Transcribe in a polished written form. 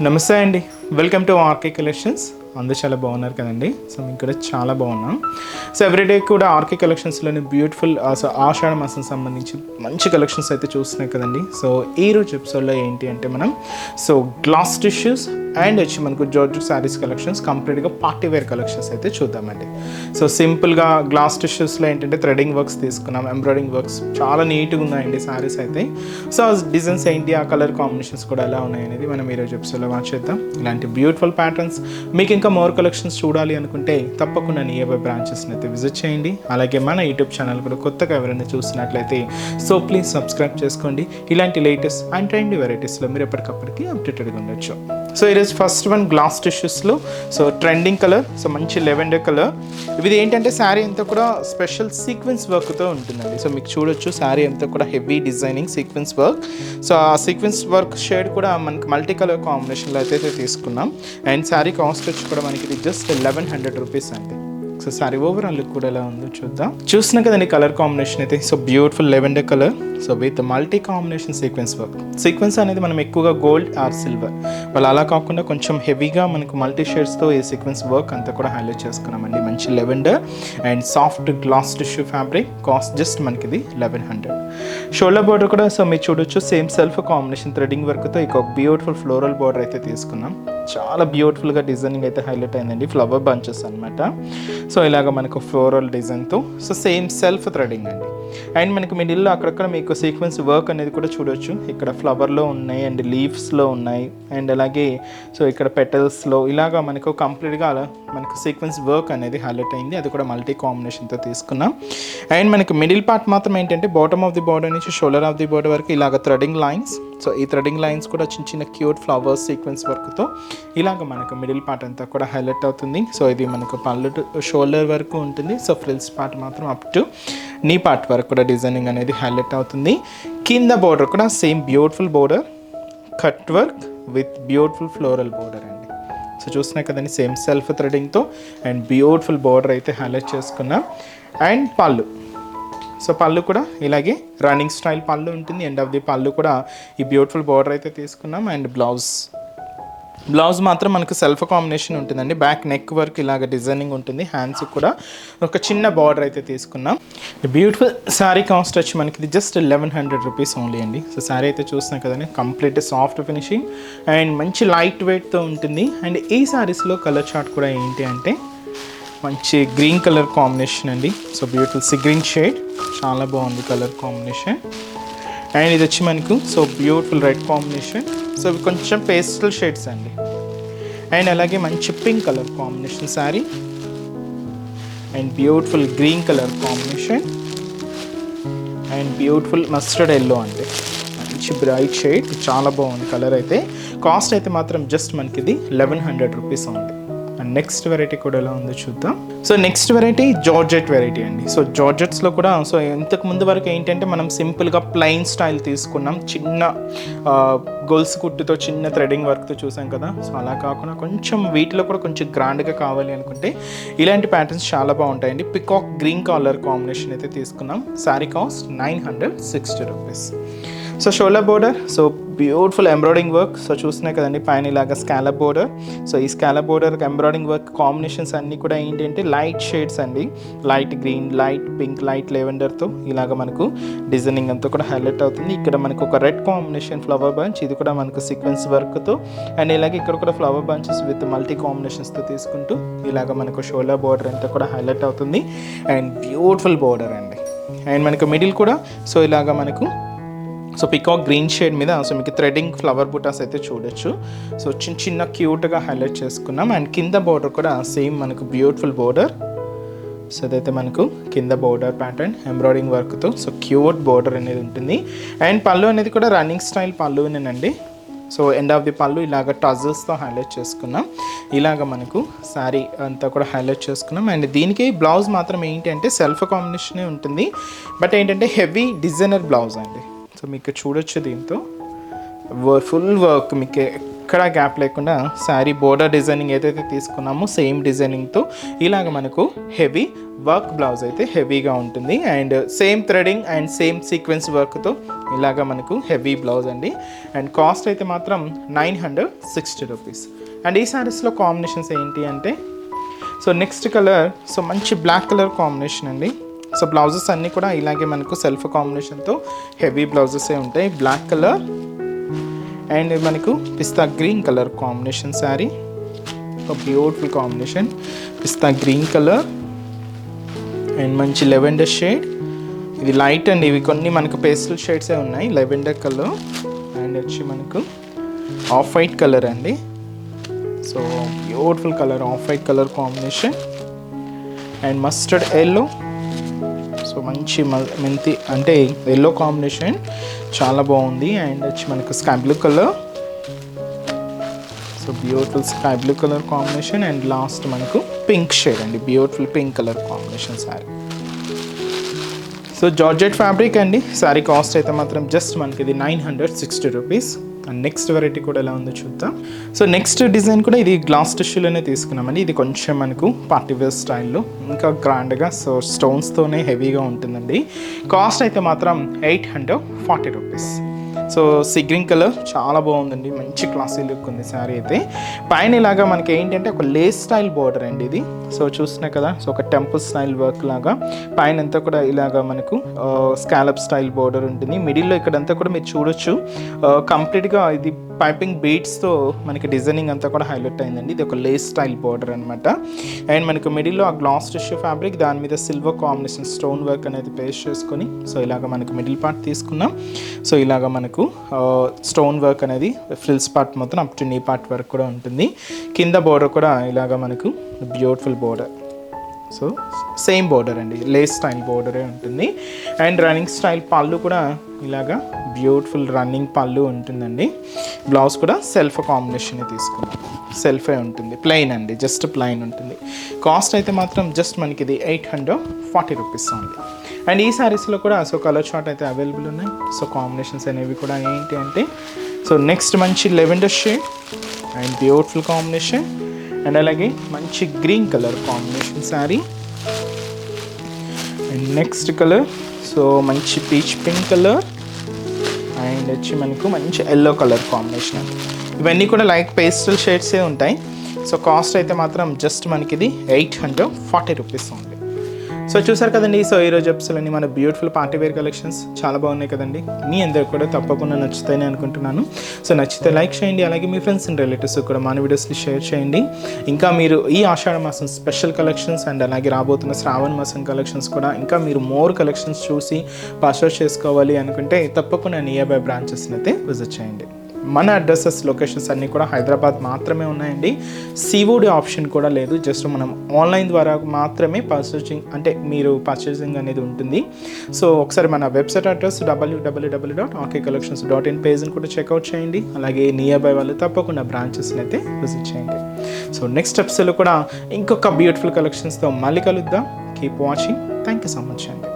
నమస్తే అండి, welcome to RK collections. అందరూ చాలా బాగున్నారు కదండి. సో మేము కూడా చాలా బాగున్నాం. సో ఎవ్రీడే కూడా ఆర్కే కలెక్షన్స్లోని బ్యూటిఫుల్ ఆషాఢ మాసం సంబంధించి మంచి కలెక్షన్స్ అయితే చూస్తున్నాయి కదండి. సో ఈరోజు ఎపిసోడ్లో ఏంటి అంటే మనం గ్లాస్ టిష్యూస్ అండ్ వచ్చి మనకు జార్జెట్ శారీస్ కలెక్షన్స్ కంప్లీట్గా పార్టీ వేర్ కలెక్షన్స్ అయితే చూద్దామండి. సో సింపుల్గా గ్లాస్ టిష్యూస్లో ఏంటంటే థ్రెడింగ్ వర్క్స్ తీసుకున్నాం, ఎంబ్రాయిడింగ్ వర్క్స్ చాలా నీట్గా ఉన్నాయండి శారీస్ అయితే. సో డిజైన్స్ ఏంటి, ఆ కలర్ కాంబినేషన్స్ కూడా ఎలా ఉన్నాయనేది మనం ఈరోజు ఎపిసోడ్లో వాచ్ చేద్దాం. ఇలాంటి బ్యూటిఫుల్ ప్యాటర్న్స్ మీకు ఇంకా మోర్ కలెక్షన్స్ చూడాలి అనుకుంటే తప్పకుండా నియర్ బై బ్రాంచెస్ని అయితే విజిట్ చేయండి. అలాగే మన యూట్యూబ్ ఛానల్ కూడా కొత్తగా ఎవరైనా చూస్తున్నట్లయితే సో ప్లీజ్ సబ్స్క్రైబ్ చేసుకోండి. ఇలాంటి లేటెస్ట్ అండ్ ట్రెండీ వెరైటీస్లో మీరు ఎప్పటికప్పటికి అప్డేటెడ్గా ఉండొచ్చు. సో ఈరోజు ఫస్ట్ వన్ గ్లాస్ టిష్యూస్లో ట్రెండింగ్ కలర్, మంచి లెవెండర్ కలర్. ఇది ఏంటంటే శారీ అంతా కూడా స్పెషల్ సీక్వెన్స్ వర్క్తో ఉంటుందండి. సో మీకు చూడొచ్చు శారీ అంతా కూడా heavy designing sequence work. So ఆ సీక్వెన్స్ వర్క్ షేడ్ కూడా మనకి మల్టీ కలర్ కాంబినేషన్లో అయితే తీసుకున్నాం. అండ్ శారీ కాస్ట్ వచ్చి కూడా మనకి ఇది జస్ట్ 1100 రూపీస్ అండి. సో సారీ ఓవరాల్ లుక్ కూడా ఎలా ఉందో చూద్దాం. చూసినా కదండి కలర్ కాంబినేషన్ అయితే. So beautiful lavender colour, so with multi combination sequence work. Sequence అనేది మనం ఎక్కువగా గోల్డ్ ఆర్ సిల్వర్, వాళ్ళు అలా కాకుండా కొంచెం హెవీగా మనకు మల్టీ షేడ్స్తో ఈ సీక్వెన్స్ వర్క్ అంతా కూడా హైలైట్ చేసుకున్నామండి. మంచి lavender and soft glass tissue fabric. Cost just మనకి ఇది 1100. షోల్డర్ బార్డర్ కూడా సో మీరు చూడొచ్చు సేమ్ సెల్ఫ్ కాంబినేషన్ థ్రెడింగ్ వర్క్తో ఇక బ్యూటిఫుల్ ఫ్లోరల్ బార్డర్ అయితే తీసుకున్నాం. చాలా బ్యూటిఫుల్గా డిజైనింగ్ అయితే హైలైట్ అయిందండి. ఫ్లవర్ బంచెస్ అనమాట. సో ఇలాగ మనకు ఫ్లోరల్ డిజైన్తో సో సేమ్ సెల్ఫ్ థ్రెడింగ్ అండి. అండ్ మనకి మిడిల్లో అక్కడక్కడ మీకు సీక్వెన్స్ వర్క్ అనేది కూడా చూడొచ్చు. ఇక్కడ ఫ్లవర్లో ఉన్నాయి అండ్ లీవ్స్లో ఉన్నాయి అండ్ అలాగే సో ఇక్కడ పెటల్స్లో ఇలాగా మనకు కంప్లీట్గా అలా మనకు సీక్వెన్స్ వర్క్ అనేది హైలైట్ అయింది. అది కూడా మల్టీ కాంబినేషన్తో తీసుకున్నాం. అండ్ మనకి మిడిల్ పార్ట్ మాత్రం ఏంటంటే బాటమ్ ఆఫ్ ది బార్డర్ నుంచి షోల్డర్ ఆఫ్ ది బార్డర్ వరకు ఇలాగ థ్రెడింగ్ లైన్స్. సో ఈ థ్రెడింగ్ లైన్స్ కూడా చిన్న చిన్న క్యూట్ ఫ్లవర్స్ సీక్వెన్స్ వర్క్తో ఇలాగ మనకు మిడిల్ పార్ట్ అంతా కూడా హైలైట్ అవుతుంది. సో ఇది మనకు పళ్ళు షోల్డర్ వరకు ఉంటుంది. సో ఫ్రిల్స్ పార్ట్ మాత్రం అప్ టు నీ పార్ట్ వరకు కూడా డిజైనింగ్ అనేది హైలైట్ అవుతుంది. కింద బోర్డర్ కూడా same beautiful border, cut work with beautiful floral border అండి. సో చూస్తున్నాయి కదండి సేమ్ సెల్ఫ్ థ్రెడింగ్తో అండ్ బ్యూటిఫుల్ బోర్డర్ అయితే హైలైట్ చేసుకున్నాం. అండ్ పళ్ళు, సో పళ్ళు కూడా ఇలాగే రన్నింగ్ స్టైల్ పళ్ళు ఉంటుంది. ఎండ్ ఆఫ్ ది పళ్ళు కూడా ఈ బ్యూటిఫుల్ బార్డర్ అయితే తీసుకున్నాం. అండ్ బ్లౌజ్ మాత్రం మనకు సెల్ఫ్ కాంబినేషన్ ఉంటుందండి. బ్యాక్ నెక్ వర్క్ ఇలాగ డిజైనింగ్ ఉంటుంది. హ్యాండ్స్ కూడా ఒక చిన్న బార్డర్ అయితే తీసుకున్నాం. బ్యూటిఫుల్ శారీ కాస్ట్ వచ్చి మనకి ఇది జస్ట్ 1100 రూపీస్ ఓన్లీ అండి. సో శారీ అయితే చూస్తున్నాం కదండి కంప్లీట్ సాఫ్ట్ ఫినిషింగ్ అండ్ మంచి లైట్ వెయిట్తో ఉంటుంది. అండ్ ఈ శారీస్లో కలర్ చార్ట్ కూడా ఏంటి అంటే మంచి గ్రీన్ కలర్ కాంబినేషన్ అండి. So beautiful sea green shade, చాలా బాగుంది కలర్ కాంబినేషన్. అండ్ ఇది వచ్చి మనకు so beautiful red combination. So ఇవి కొంచెం పేస్టల్ షేడ్స్ అండి. అండ్ అలాగే మంచి pink colour combination sari and beautiful green colour combination and beautiful mustard yellow అండి. మంచి బ్రైట్ షేడ్, చాలా బాగుంది కలర్ అయితే. కాస్ట్ అయితే మాత్రం జస్ట్ మనకి ఇది 1100 రూపీస్ ఉంది. అండ్ నెక్స్ట్ వెరైటీ కూడా ఎలా ఉందో చూద్దాం. So next variety georgette variety అండి. సో జార్జెట్స్లో కూడా సో ఇంతకు ముందు వరకు ఏంటంటే మనం సింపుల్గా ప్లెయిన్ స్టైల్ తీసుకున్నాం, చిన్న గొలుసు కుట్టుతో చిన్న థ్రెడింగ్ వర్క్తో చూసాం కదా. సో అలా కాకుండా కొంచెం వీటిలో కూడా కొంచెం గ్రాండ్గా కావాలి అనుకుంటే ఇలాంటి ప్యాటర్న్స్ చాలా బాగుంటాయండి. పికాక్ గ్రీన్ కలర్ కాంబినేషన్ అయితే తీసుకున్నాం. Sari cost 960 rupees. So shoulder border, so beautiful embroidering work. So చూస్తున్నాయి కదండి పైన ఇలాగ స్కాలప్ బోర్డర్. సో ఈ scallop border embroidering work combinations అన్నీ కూడా ఏంటంటే లైట్ షేడ్స్ అండి. Light green, light pink, light లెవెండర్తో ఇలాగ మనకు డిజైనింగ్ అంతా కూడా హైలైట్ అవుతుంది. ఇక్కడ మనకు ఒక రెడ్ కాంబినేషన్ ఫ్లవర్ బంచ్, ఇది కూడా మనకు సీక్వెన్స్ వర్క్తో. అండ్ ఇలాగే ఇక్కడ కూడా ఫ్లవర్ బంచెస్ విత్ మల్టీ కాంబినేషన్స్తో తీసుకుంటూ ఇలాగ మనకు షోల్డర్ బోర్డర్ అంతా కూడా హైలైట్ అవుతుంది. అండ్ బ్యూటిఫుల్ బోర్డర్ అండి. అండ్ మనకు మిడిల్ కూడా సో ఇలాగ మనకు సో పికాక్ గ్రీన్ షేడ్ మీద సో మీకు థ్రెడింగ్ ఫ్లవర్ బుటాస్ అయితే చూడొచ్చు. సో చిన్న చిన్న క్యూట్గా హైలైట్ చేసుకున్నాం. అండ్ కింద బోర్డర్ కూడా సేమ్ మనకు బ్యూటిఫుల్ బోర్డర్. సో అదైతే మనకు కింద బోర్డర్ ప్యాటర్న్ ఎంబ్రాయిడింగ్ వర్క్తో సో క్యూట్ బోర్డర్ అనేది ఉంటుంది. అండ్ పళ్ళు అనేది కూడా రన్నింగ్ స్టైల్ పళ్ళునేనండి. సో ఎండ్ ఆఫ్ ది పళ్ళు ఇలాగ టజల్స్తో హైలైట్ చేసుకున్నాం. ఇలాగ మనకు శారీ అంతా కూడా హైలైట్ చేసుకున్నాం. అండ్ దీనికి బ్లౌజ్ మాత్రం ఏంటి అంటే సెల్ఫ్ కాంబినేషనే ఉంటుంది. బట్ ఏంటంటే హెవీ డిజైనర్ బ్లౌజ్ అండి. సో మీకు చూడొచ్చు దీంతో ఫుల్ వర్క్ మీకు ఎక్కడ గ్యాప్ లేకుండా శారీ బోర్డర్ డిజైనింగ్ ఏదైతే తీసుకున్నామో సేమ్ డిజైనింగ్తో ఇలాగ మనకు హెవీ వర్క్ బ్లౌజ్ అయితే హెవీగా ఉంటుంది and same threading and same sequence వర్క్తో ఇలాగ మనకు హెవీ బ్లౌజ్ అండి. అండ్ కాస్ట్ అయితే మాత్రం 960 రూపీస్. అండ్ ఈ శారీస్లో కాంబినేషన్స్ ఏంటి అంటే సో నెక్స్ట్ కలర్ సో మంచి బ్లాక్ కలర్ కాంబినేషన్ అండి. సో బ్లౌజెస్ అన్నీ కూడా ఇలాగే మనకు సెల్ఫ్ కాంబినేషన్తో హెవీ బ్లౌజెసే ఉంటాయి. బ్లాక్ కలర్ అండ్ మనకు పిస్తా గ్రీన్ కలర్ కాంబినేషన్ శారీ, ఒక beautiful combination pista green colour and మంచి లెవెండర్ షేడ్. ఇది లైట్ అండ్ ఇవి కొన్ని మనకు పేస్టల్ షేడ్సే ఉన్నాయి. లెవెండర్ కలర్ అండ్ వచ్చి మనకు ఆఫ్ వైట్ కలర్ అండి. So beautiful colour off white colour combination and mustard yellow. So మంచి మెంతి అంటే ఎల్లో కాంబినేషన్ చాలా బాగుంది. అండ్ వచ్చి మనకు sky blue colour. So beautiful sky blue colour combination and last మనకు పింక్ షేడ్ అండి, beautiful pink colour combination sari. So georgette fabric అండి. శారీ కాస్ట్ అయితే మాత్రం జస్ట్ మనకి ఇది 960 రూపీస్. అండ్ నెక్స్ట్ వెరైటీ కూడా ఎలా ఉందో చూద్దాం. సో నెక్స్ట్ డిజైన్ కూడా ఇది గ్లాస్ టిష్యూలోనే తీసుకున్నామండి. ఇది కొంచెం మనకు పార్టీవేర్ స్టైల్లో ఇంకా గ్రాండ్గా సో స్టోన్స్తోనే హెవీగా ఉంటుందండి. కాస్ట్ అయితే మాత్రం 840 rupees. So sea green colour చాలా బాగుందండి, మంచి క్లాసీ లుక్ ఉంది శారీ అయితే. పైన ఇలాగా మనకి ఏంటంటే ఒక లేస్ స్టైల్ బార్డర్ అండి ఇది. సో చూస్తున్నా కదా, సో ఒక టెంపుల్ స్టైల్ వర్క్ లాగా పైన అంతా కూడా ఇలాగా మనకు స్కాలప్ స్టైల్ బార్డర్ ఉంటుంది. మిడిల్లో ఇక్కడంతా కూడా మీరు చూడొచ్చు కంప్లీట్గా ఇది పైపింగ్ బీడ్స్తో మనకి డిజైనింగ్ అంతా కూడా హైలైట్ అయిందండి. ఇది ఒక లేస్ స్టైల్ బార్డర్ అనమాట. అండ్ మనకు మిడిల్లో ఆ గ్లాస్ టిష్యూ ఫ్యాబ్రిక్, దాని మీద సిల్వర్ కాంబినేషన్ స్టోన్ వర్క్ అనేది పేస్ట్ చేసుకొని సో ఇలాగ మనకు మిడిల్ పార్ట్ తీసుకున్నాం. సో ఇలాగ మనకు స్టోన్ వర్క్ అనేది ఫ్రిల్స్ పార్ట్ మొత్తం up to knee part work కూడా ఉంటుంది. కింద బోర్డర్ కూడా ఇలాగ మనకు beautiful border. So same border అండి, లేస్ స్టైల్ బోర్డరే ఉంటుంది. అండ్ రన్నింగ్ స్టైల్ పళ్ళు కూడా ఇలాగా బ్యూటిఫుల్ రన్నింగ్ పళ్ళు ఉంటుందండి. బ్లౌజ్ కూడా సెల్ఫ్ కాంబినేషన్ తీసుకున్నాం, సెల్ఫే ఉంటుంది, ప్లెయిన్ అండి, జస్ట్ ప్లెయిన్ ఉంటుంది. కాస్ట్ అయితే మాత్రం జస్ట్ మనకి ఇది 840 రూపీస్ ఉంది. అండ్ ఈ శారీస్లో కూడా సో కలర్ చార్ట్ అయితే అవైలబుల్ ఉన్నాయి. సో కాంబినేషన్స్ అనేవి కూడా ఏంటి అంటే సో నెక్స్ట్ మంచి lavender shade and beautiful combination and అలాగే మంచి green colour combination sari. And next colour so మంచి పీచ్ పింక్ కలర్ అండ్ వచ్చి మనకు మంచి ఎల్లో కలర్ కాంబినేషన్ అండి. ఇవన్నీ కూడా లైక్ పేస్టల్ షేడ్సే ఉంటాయి. సో కాస్ట్ అయితే మాత్రం జస్ట్ మనకి ఇది 840 రూపీస్ ఉంది. సో చూసారు కదండి. సో ఈరోజు ఎపిసోడ్లోని మన బ్యూటిఫుల్ పార్టీవేర్ కలెక్షన్స్ చాలా బాగున్నాయి కదండి. మీ అందరికి కూడా తప్పకుండా నచ్చుతాయని అనుకుంటున్నాను. సో నచ్చితే లైక్ చేయండి, అలాగే మీ ఫ్రెండ్స్ అండ్ రిలేటివ్స్ కూడా మన వీడియోస్ని షేర్ చేయండి. ఇంకా మీరు ఈ ఆషాఢ మాసం స్పెషల్ కలెక్షన్స్ అండ్ అలాగే రాబోతున్న శ్రావణ మాసం కలెక్షన్స్ కూడా ఇంకా మీరు మోర్ కలెక్షన్స్ చూసి పర్చేస్ చేసుకోవాలి అనుకుంటే తప్పకుండా నియర్ బై బ్రాంచెస్ని అయితే విజిట్ చేయండి. మన అడ్రసెస్ లొకేషన్స్ అన్నీ కూడా హైదరాబాద్ మాత్రమే ఉన్నాయండి. సిఓడి ఆప్షన్ కూడా లేదు. జస్ట్ మనం ఆన్లైన్ ద్వారా మాత్రమే మీరు పర్చేసింగ్ అనేది ఉంటుంది. సో ఒకసారి మన వెబ్సైట్ అడ్రస్ www.rkcollections.in పేజ్ని కూడా చెక్అవుట్ చేయండి. అలాగే నియర్ బై వాళ్ళు తప్పకుండా బ్రాంచెస్ని అయితే విజిట్ చేయండి. సో నెక్స్ట్ ఎపిసోడ్లో కూడా ఇంకొక బ్యూటిఫుల్ కలెక్షన్స్తో మళ్ళీ కలుద్దాం. Keep watching. Thank you so much అండి.